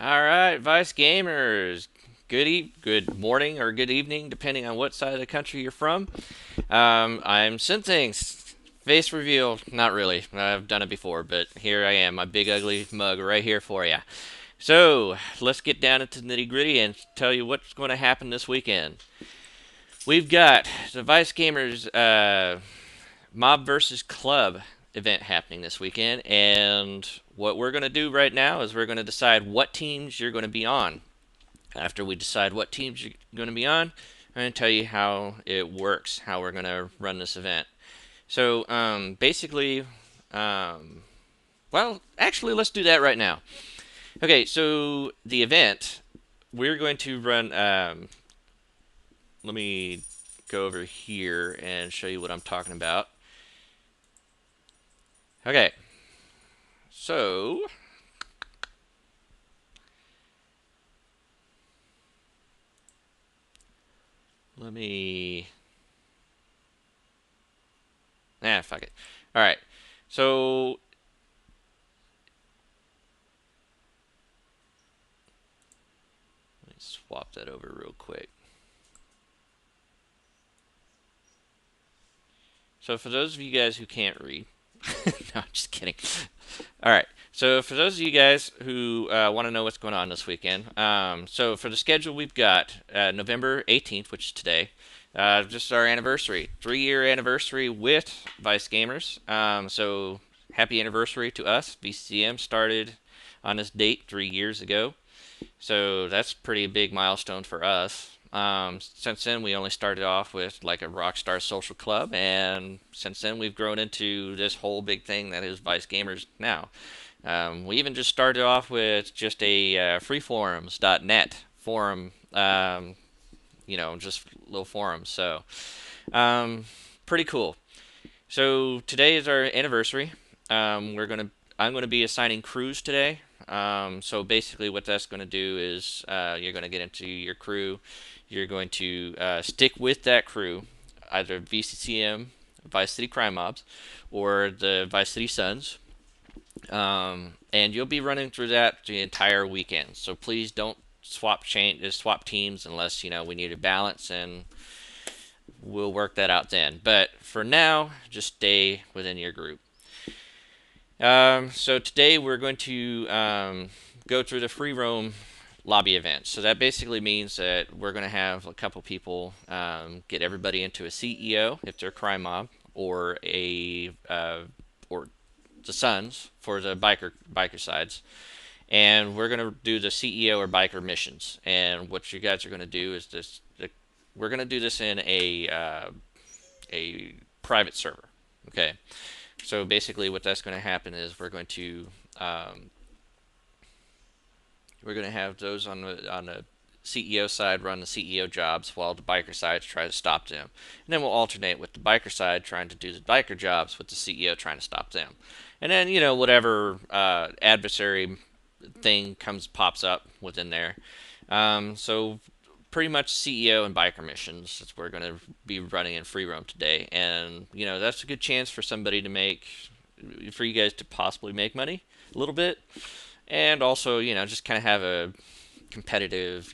All right, Vice Gamers. Good morning or good evening, depending on what side of the country you're from. I'm Synthings. Face reveal, not really. I've done it before, but here I am, my big ugly mug right here for you. So let's get down into the nitty gritty and tell you what's going to happen this weekend. We've got the Vice Gamers Mob versus Club event happening this weekend, and what we're going to do right now is we're going to decide what teams you're going to be on. After we decide what teams you're going to be on, I'm going to tell you how it works, how we're going to run this event. So basically, well, actually, let's do that right now. Okay, so the event, we're going to run. Let me go over here and show you what I'm talking about. Okay, so let me. Fuck it. All right, so let me swap that over real quick. So for those of you guys who can't read, no, I'm just kidding. All right. So for those of you guys who want to know what's going on this weekend, so for the schedule we've got November 18th, which is today, just our anniversary, 3-year anniversary with Vice Gamers. So happy anniversary to us. VCM started on this date 3 years ago. So that's pretty big milestone for us. Since then, we only started off with like a Rockstar Social Club, and since then, we've grown into this whole big thing that is Vice Gamers now. We even just started off with just a freeforums.net forum, just little forums. So, um, pretty cool. So today is our anniversary. I'm gonna be assigning crews today. So basically, what that's going to do is you're going to get into your crew. You're going to stick with that crew, either VCCM, Vice City Crime Mobs, or the Vice City Suns. And you'll be running through that the entire weekend. So please don't swap teams unless we need a balance, and we'll work that out then. But for now, just stay within your group. So today we're going to go through the free roam lobby event. So that basically means that we're going to have a couple people get everybody into a CEO if they're a crime mob, or or the Suns for the biker sides, and we're going to do the CEO or biker missions. And what you guys are going to do is we're going to do this in a private server. Okay. So basically, what that's going to happen is we're going to have those on the CEO side run the CEO jobs while the biker sides try to stop them, and then we'll alternate with the biker side trying to do the biker jobs with the CEO trying to stop them, and then whatever adversary thing pops up within there. So pretty much CEO and biker missions that we're going to be running in free roam today, and that's a good chance for you guys to possibly make money a little bit, and also just kind of have a competitive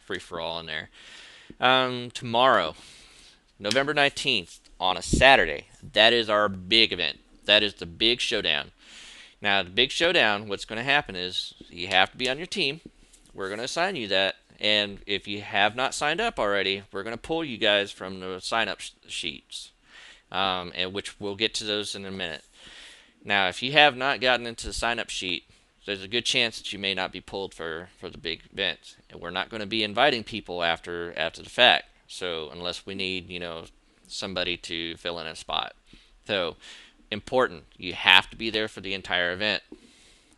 free for all in there. Tomorrow, November 19th, on a Saturday, that is our big event. That is the big showdown. Now, the big showdown, what's going to happen is you have to be on your team. We're going to assign you that. And if you have not signed up already, we're going to pull you guys from the sign up sheets, and which we'll get to those in a minute. Now, if you have not gotten into the sign up sheet, there's a good chance that you may not be pulled for the big event. And we're not going to be inviting people after the fact. So unless we need, somebody to fill in a spot. So important, you have to be there for the entire event.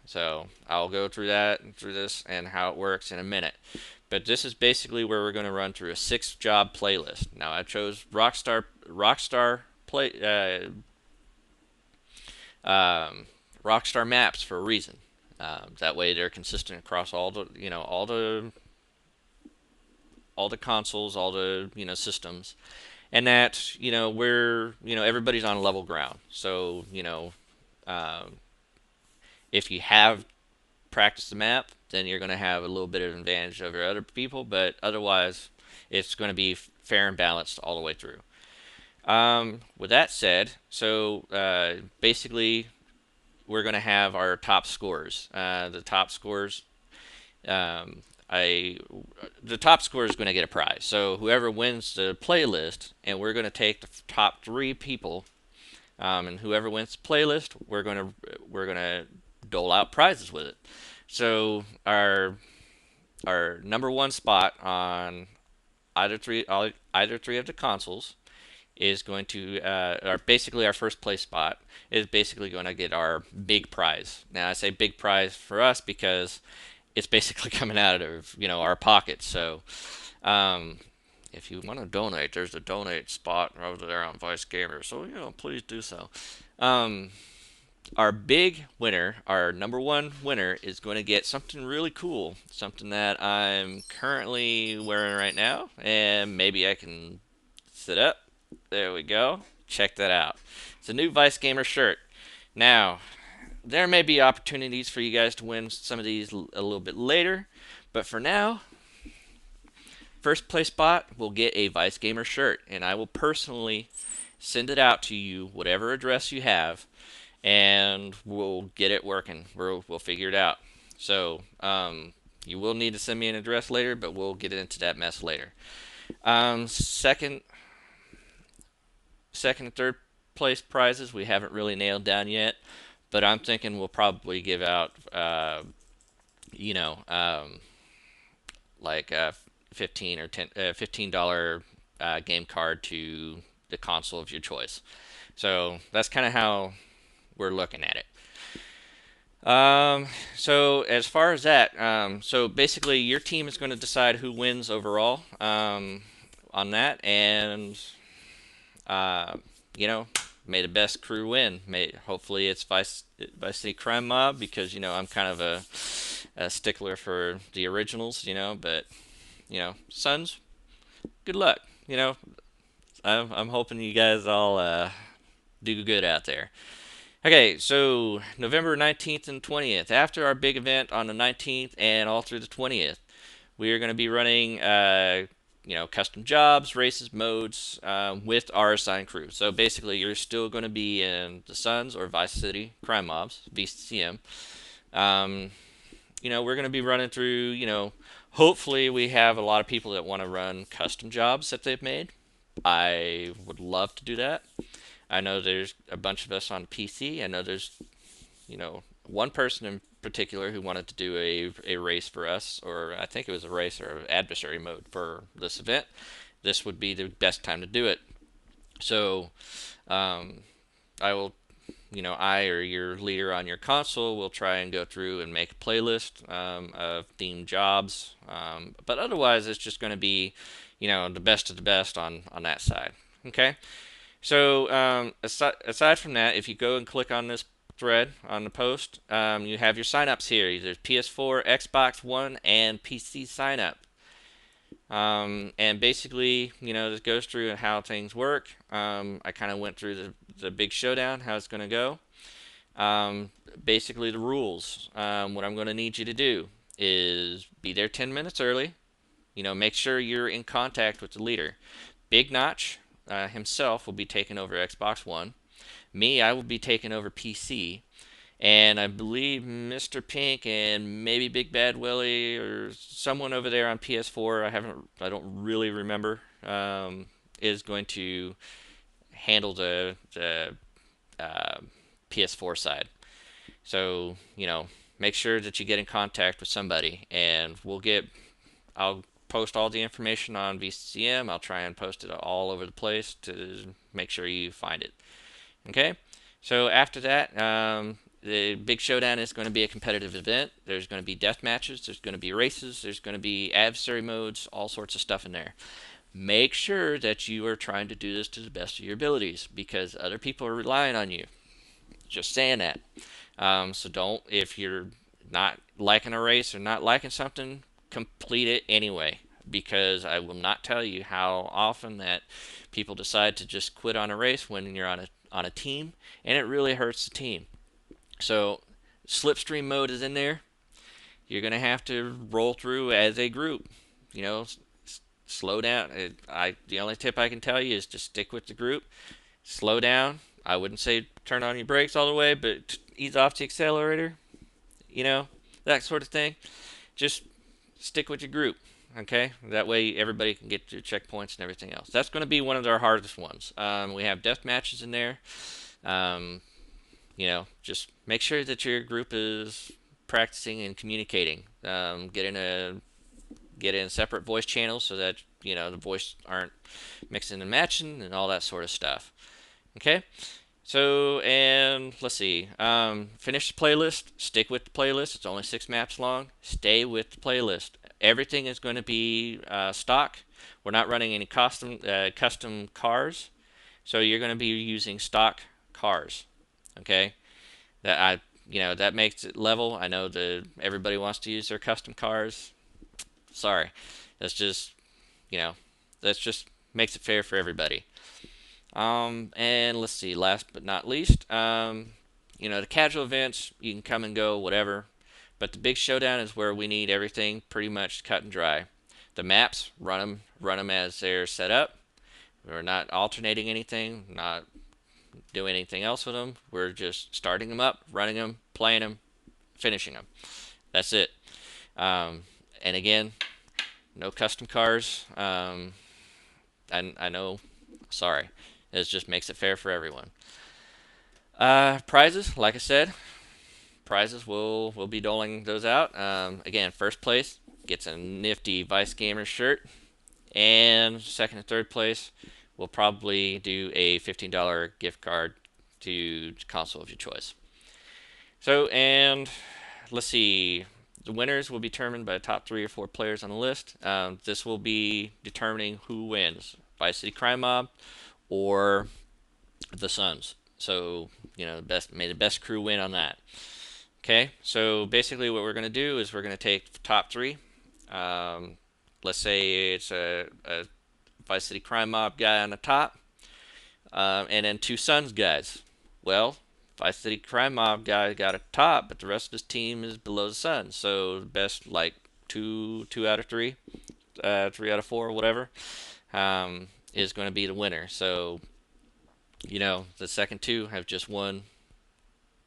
So I'll go through this and how it works in a minute. But this is basically where we're going to run through a 6-job playlist. Now I chose Rockstar maps for a reason. That way they're consistent across all the consoles, all the systems, and that we're everybody's on level ground. So um, if you have practiced the map, then you're going to have a little bit of advantage over other people, but otherwise it's going to be fair and balanced all the way through. With that said, so basically we're going to have our top scorers. The top scorers, the top scorer is going to get a prize. So whoever wins the playlist, and we're going to take the top 3 people, and whoever wins the playlist, we're gonna dole out prizes with it. So our number 1 spot on either three of the consoles is going to basically our first place spot is basically going to get our big prize. Now I say big prize for us because it's basically coming out of our pockets. So if you want to donate, there's a donate spot over there on ViceGamers. So please do so. Our big winner, our number 1 winner, is going to get something really cool, something that I'm currently wearing right now, and maybe I can sit up. There we go. Check that out. It's a new ViceGamer shirt. Now, there may be opportunities for you guys to win some of these a little bit later, but for now, first place spot will get a ViceGamer shirt, and I will personally send it out to you, whatever address you have, and we'll get it working. We'll figure it out. So you will need to send me an address later, but we'll get into that mess later. Second and third place prizes we haven't really nailed down yet, but I'm thinking we'll probably give out like a $15 game card to the console of your choice. So that's kind of how we're looking at it. So as far as that, so basically your team is going to decide who wins overall on that, and may the best crew win. Hopefully it's Vice City Crime Mob, because I'm kind of a stickler for the originals, but Sons, good luck. I'm hoping you guys all do good out there. Okay, so November 19th and 20th, after our big event on the 19th and all through the 20th, we are going to be running custom jobs, races, modes with our assigned crew. So basically, you're still going to be in the Sons or Vice City Crime Mobs, VCM. We're going to be running through, hopefully we have a lot of people that want to run custom jobs that they've made. I would love to do that. I know there's a bunch of us on PC. I know there's, one person in particular who wanted to do a race for us, or I think it was a race or adversary mode for this event. This would be the best time to do it. So I will, I or your leader on your console will try and go through and make a playlist of themed jobs. But otherwise, it's just going to be, the best of the best on that side. Okay. So aside from that, if you go and click on this thread on the post, you have your signups here. There's PS4, Xbox One, and PC signup. And basically, this goes through how things work. I kind of went through the big showdown, how it's going to go. Basically, the rules. What I'm going to need you to do is be there 10 minutes early. Make sure you're in contact with the leader. Big Notch himself will be taking over Xbox One. Me, I will be taking over PC. And I believe Mr. Pink and maybe Big Bad Willie or someone over there on PS4, I don't really remember, is going to handle the PS4 side. So, make sure that you get in contact with somebody, and I'll post all the information on VCM. I'll try and post it all over the place to make sure you find it. Okay? So after that, the big showdown is going to be a competitive event. There's going to be death matches. There's going to be races. There's going to be adversary modes, all sorts of stuff in there. Make sure that you are trying to do this to the best of your abilities, because other people are relying on you. Just saying that. So if you're not liking a race or not liking something, complete it anyway, because I will not tell you how often that people decide to just quit on a race when you're on a team, and it really hurts the team. So slipstream mode is in there. you're going to have to roll through as a group. You know, slow down. The only tip I can tell you is just stick with the group. Slow down. I wouldn't say turn on your brakes all the way, but ease off the accelerator. You know, that sort of thing. Just stick with your group. Okay, that way everybody can get to checkpoints and everything else. That's going to be one of our hardest ones. We have death matches in there. Um, you know, just make sure that your group is practicing and communicating. Get in separate voice channels so that you know the voice aren't mixing and matching and all that sort of stuff. Okay, so and let's see. Finish the playlist. Stick with the playlist. It's only 6 maps long. Stay with the playlist. Everything is going to be stock. We're not running any custom cars, so you're going to be using stock cars. Okay, that makes it level. I know that everybody wants to use their custom cars. Sorry, that's just you know that's just makes it fair for everybody. And let's see, last but not least, the casual events, you can come and go, whatever. But the big showdown is where we need everything pretty much cut and dry. The maps, run them as they're set up. We're not alternating anything, not doing anything else with them. We're just starting them up, running them, playing them, finishing them. That's it. And again, no custom cars. I know, sorry. It just makes it fair for everyone. Prizes, like I said, prizes we'll be doling those out. Again, first place gets a nifty ViceGamers shirt, and second and third place we'll probably do a $15 gift card to console of your choice. So, and let's see, the winners will be determined by the top 3 or 4 players on the list. This will be determining who wins: Vice City Crime Mob or the Suns. So, may the best crew win on that. Okay, so basically what we're going to do is we're going to take the top 3. Let's say it's a Vice City Crime Mob guy on the top, and then 2 Suns guys. Well, Vice City Crime Mob guy got a top, but the rest of his team is below the Suns. So the best, like, 2 out of 3, 3 out of 4, whatever, is going to be the winner. So, the second 2 have just won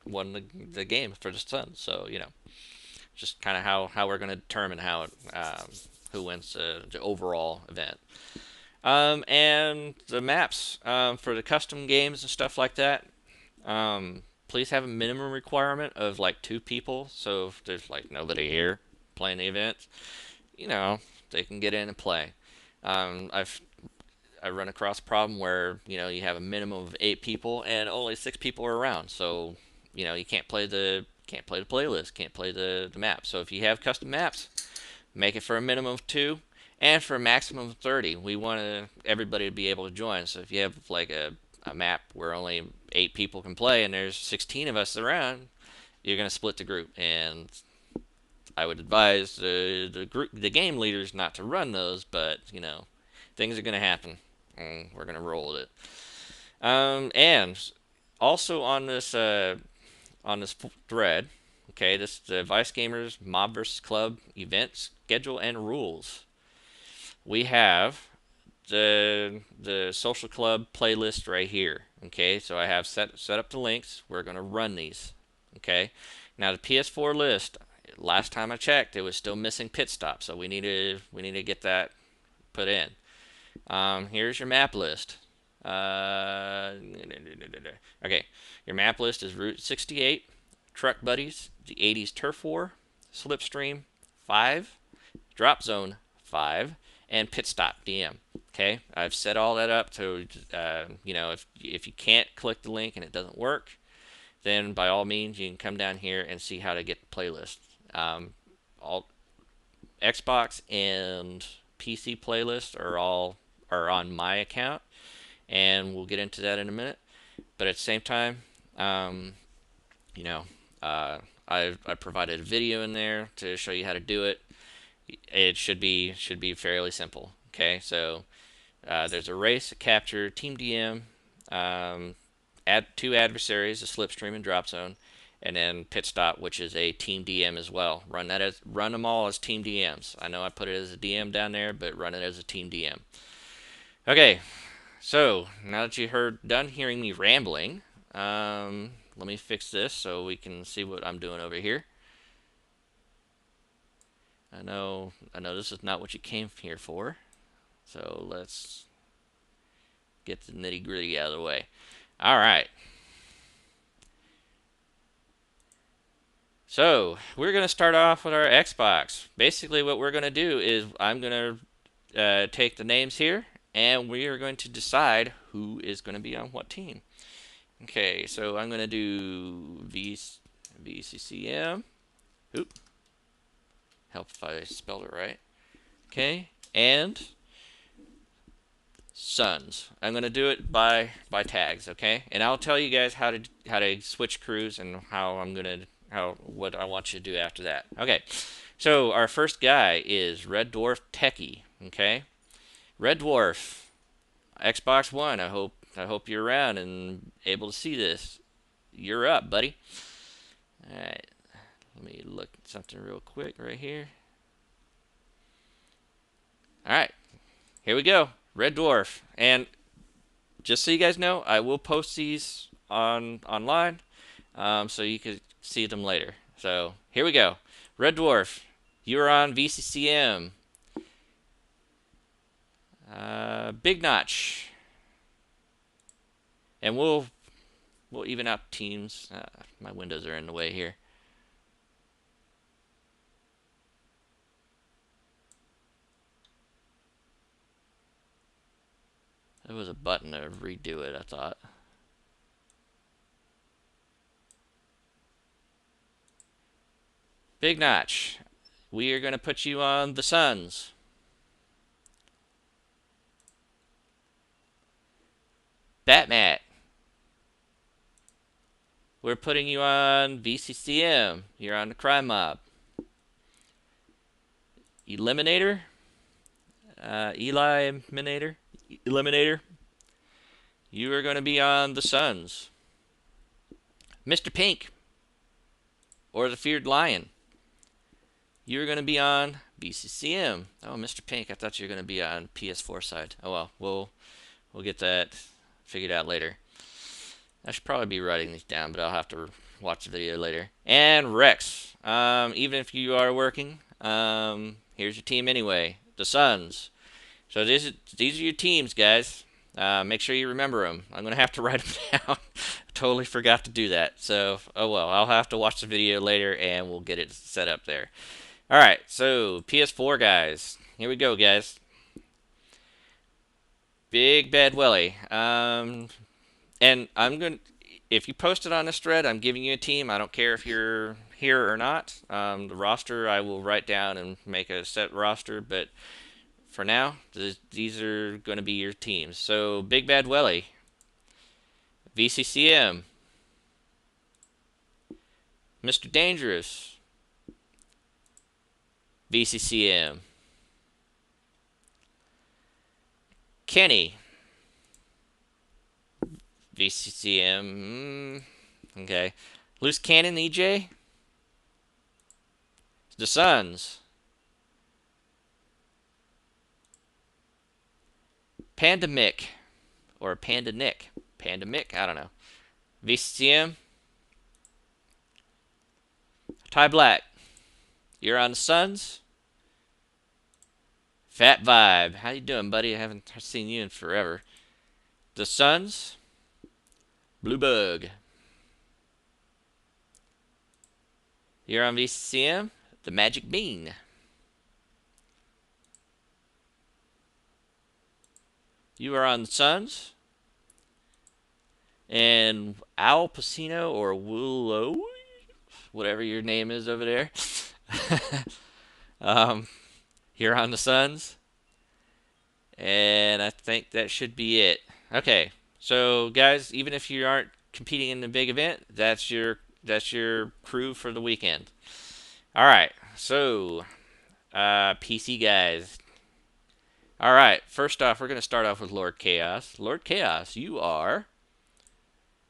the game for the Suns. So, just kind of how we're going to determine who wins the overall event. And the maps for the custom games and stuff like that, please have a minimum requirement of like 2 people. So if there's like nobody here playing the event, they can get in and play. I run across a problem where you have a minimum of 8 people and only 6 people are around. So you can't play the playlist, can't play the map. So if you have custom maps, make it for a minimum of 2 and for a maximum of 30. We want everybody to be able to join. So if you have like a map where only 8 people can play and there's 16 of us around, you're going to split the group. And I would advise the game leaders not to run those, but things are going to happen and we're going to roll with it. And also on this thread, okay, this is the ViceGamers Mob vs. Club event schedule and rules. We have the social club playlist right here. Okay, so I have set up the links. We're going to run these. Okay, now the PS4 list, last time I checked, it was still missing pit stop, so we need to get that put in. Here's your map list. Okay, your map list is Route 68, Truck Buddies, the 80s Turf War, Slipstream 5, Drop Zone 5, and Pit Stop DM. Okay, I've set all that up to, if you can't click the link and it doesn't work, then by all means you can come down here and see how to get the playlist. All Xbox and PC playlists are on my account, and we'll get into that in a minute. But at the same time, I provided a video in there to show you how to do it. It should be fairly simple. Okay, so there's a race, a capture, team DM, add 2 adversaries, a slipstream and drop zone, and then Pit Stop, which is a team DM as well. Run them all as team DMs. I know I put it as a DM down there, but run it as a team DM. Okay, so now that you're done hearing me rambling, let me fix this so we can see what I'm doing over here. I know this is not what you came here for, so let's get the nitty-gritty out of the way. All right. So we're going to start off with our Xbox. Basically what we're going to do is I'm going to take the names here, and we are going to decide who is going to be on what team. Okay, so I'm going to do VCCM. Oop. Help if I spelled it right. Okay, and Suns. I'm going to do it by tags, okay? And I'll tell you guys how to switch crews and what I want you to do after that. Okay, so our first guy is Red Dwarf Techie. Okay, Red Dwarf, Xbox One. I hope you're around and able to see this. You're up, buddy. All right, let me look at something real quick right here. All right, here we go. Red Dwarf, and just so you guys know, I will post these online, so you can see them later. So here we go. Red Dwarf, you're on VCCM. Big Notch, and we'll even out teams. My windows are in the way here. There was a button to redo it, I thought. Big Notch, we are going to put you on the Suns. Batmat, we're putting you on VCCM. You're on the Crime Mob. Eliminator, Eliminator, you are going to be on the Suns. Mr. Pink, or the Feared Lion, you're going to be on BCCM. Oh, Mr. Pink, I thought you were going to be on PS4 side. Oh well, we'll get that figured out later. I should probably be writing these down, but I'll have to watch the video later. And Rex, even if you are working, here's your team anyway, the Suns. So these are your teams, guys. Make sure you remember them. I'm going to have to write them down. Totally forgot to do that. So, oh well, I'll have to watch the video later and we'll get it set up there. Alright, so PS4 guys. Here we go, guys. Big Bad Welly. And I'm going to, if you post it on this thread, I'm giving you a team. I don't care if you're here or not. The roster I will write down and make a set roster, but for now, these are going to be your teams. So, Big Bad Welly, VCCM, Mr. Dangerous, VCCM, Kenny, VCCM, okay, Loose Cannon EJ, the Suns, Panda Mick, or Panda Nick, Panda Mick, I don't know, VCCM, Ty Black, you're on the Suns. Fat Vibe, how you doing, buddy? I haven't seen you in forever. The Suns. Blue Bug, you're on VCM. The Magic Bean. You are on the Suns. And Al Pacino, or Willow, whatever your name is over there. You're on the Suns. And I think that should be it. Okay, so guys, even if you aren't competing in the big event, that's your crew for the weekend. All right, so PC guys. All right, first off, we're going to start off with Lord Chaos. Lord Chaos, you are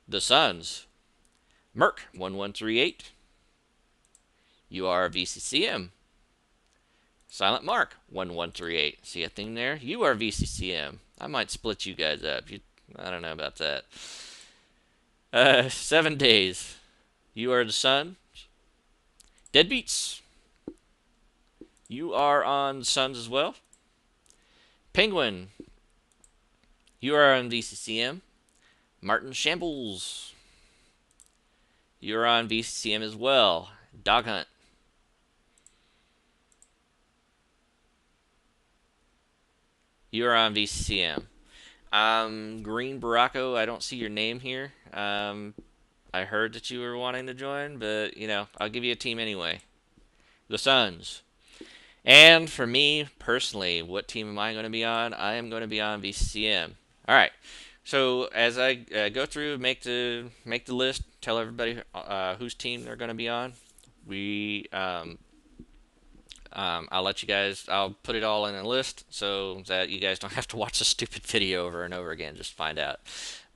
the Suns. Merc1138, you are VCCM. Silent Mark 1138. See a theme there? You are VCCM. I might split you guys up. I don't know about that. 7 days. You are the Sun. Deadbeats. You are on the Suns as well. Penguin. You are on VCCM. Martin Shambles. You are on VCCM as well. Dog Hunt. You are on VCCM. Green Baracco, I don't see your name here. I heard that you were wanting to join, but, you know, I'll give you a team anyway. The Suns. And for me, personally, what team am I going to be on? I am going to be on VCCM. All right. So as I go through, make the list, tell everybody whose team they're going to be on. I'll let you guys. I'll put it all in a list so that you guys don't have to watch the stupid video over and over again. Just find out.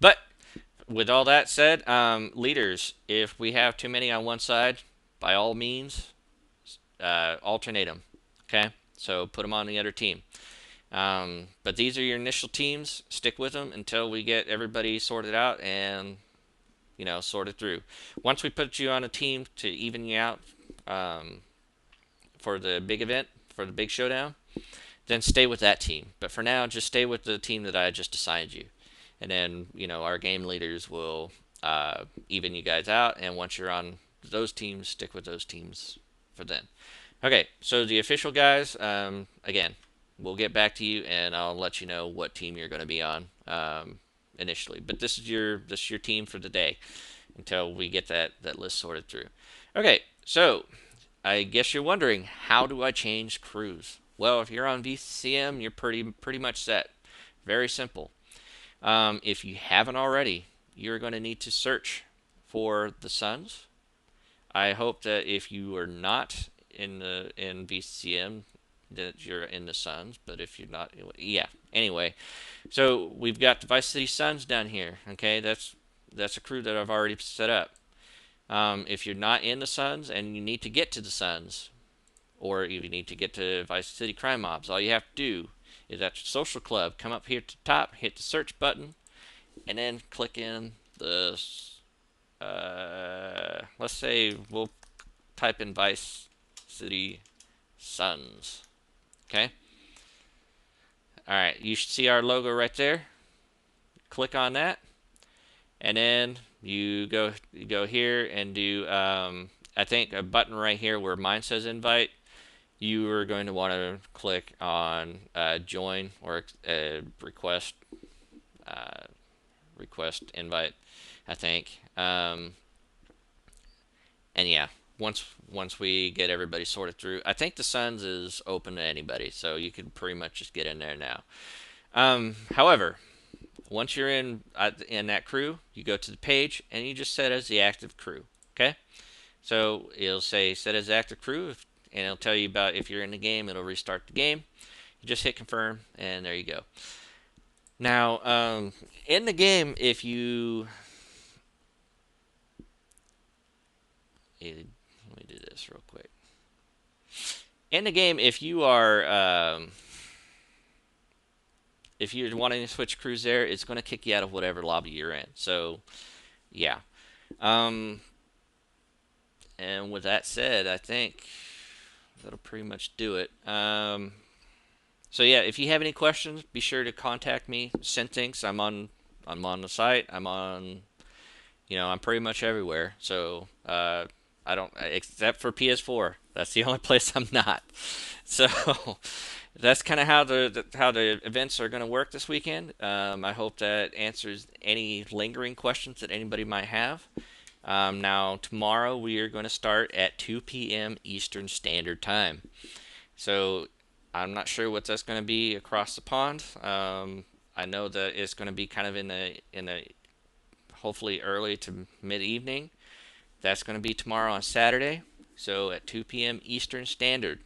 But with all that said, leaders, if we have too many on one side, by all means, alternate them. Okay, so put them on the other team. But these are your initial teams. Stick with them until we get everybody sorted out and, you know, sorted through. Once we put you on a team to even you out for the big event, for the big showdown, then stay with that team. But for now, just stay with the team that I just assigned you. And then, you know, our game leaders will even you guys out. And once you're on those teams, stick with those teams for then. Okay, so the official guys, again, we'll get back to you, and I'll let you know what team you're going to be on initially. But this is your team for the day until we get that list sorted through. Okay, so I guess you're wondering, how do I change crews? Well, if you're on VCM, you're pretty much set. Very simple. If you haven't already, you're going to need to search for the Suns. I hope that if you are not in VCM, that you're in the Suns. But if you're not, yeah. Anyway, so we've got the Vice City Suns down here. Okay, that's a crew that I've already set up. If you're not in the Suns and you need to get to the Suns, or you need to get to Vice City Crime Mobs, all you have to do is at your social club, come up here to the top, hit the search button, and then click in the, let's say we'll type in Vice City Suns. Okay? Alright, you should see our logo right there. Click on that, and then you go here and do I think a button right here where mine says invite. You are going to want to click on join or request invite, I think. And yeah, once we get everybody sorted through, I think the Suns is open to anybody, so you can pretty much just get in there now. However, once you're in that crew, you go to the page and you just set as the active crew. Okay, so it'll say set as active crew, and it'll tell you about if you're in the game. It'll restart the game. You just hit confirm, and there you go. Now, in the game, if you let me do this real quick. In the game, if you are if you're wanting to switch crews there, it's going to kick you out of whatever lobby you're in. So, yeah. And with that said, I think that'll pretty much do it. So yeah, if you have any questions, be sure to contact me. Send things. I'm on the site. I'm on, I'm pretty much everywhere. So I don't, except for PS4. That's the only place I'm not. So that's kind of how the events are going to work this weekend. I hope that answers any lingering questions that anybody might have. Now tomorrow we are going to start at 2 p.m. Eastern Standard Time. So I'm not sure what that's going to be across the pond. I know that it's going to be kind of in a hopefully early to mid-evening. That's going to be tomorrow on Saturday. So at 2 p.m. Eastern Standard.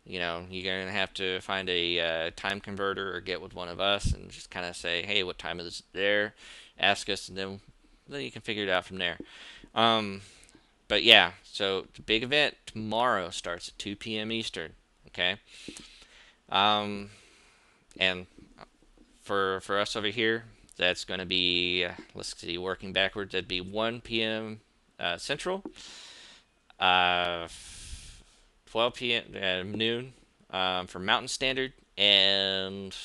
You're going to have to find a time converter or get with one of us and just kind of say, hey, what time is it there? Ask us, and then you can figure it out from there. Um, but yeah, so the big event tomorrow starts at 2 p.m. Eastern. Okay. Um, and for us over here, that's going to be let's see, working backwards. That'd be 1 p.m. Central, uh, 12 p.m. Noon for Mountain Standard, and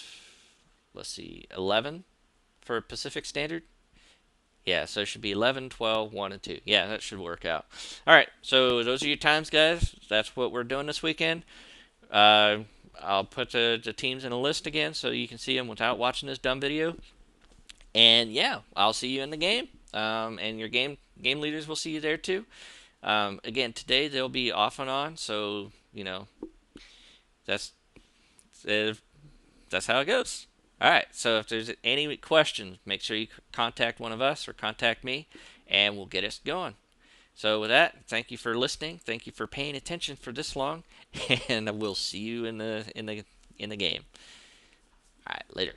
let's see, 11 for Pacific Standard. Yeah, so it should be 11, 12, 1, and 2. Yeah, that should work out. All right, so those are your times, guys. That's what we're doing this weekend. Uh, I'll put the teams in a list again so you can see them without watching this dumb video. And yeah, I'll see you in the game. And your game leaders will see you there too. Again, today they'll be off and on, so that's uh, that's how it goes. All right. So if there's any questions, make sure you contact one of us or contact me, and we'll get us going. So with that, thank you for listening. Thank you for paying attention for this long, and we'll see you in the game. All right. Later.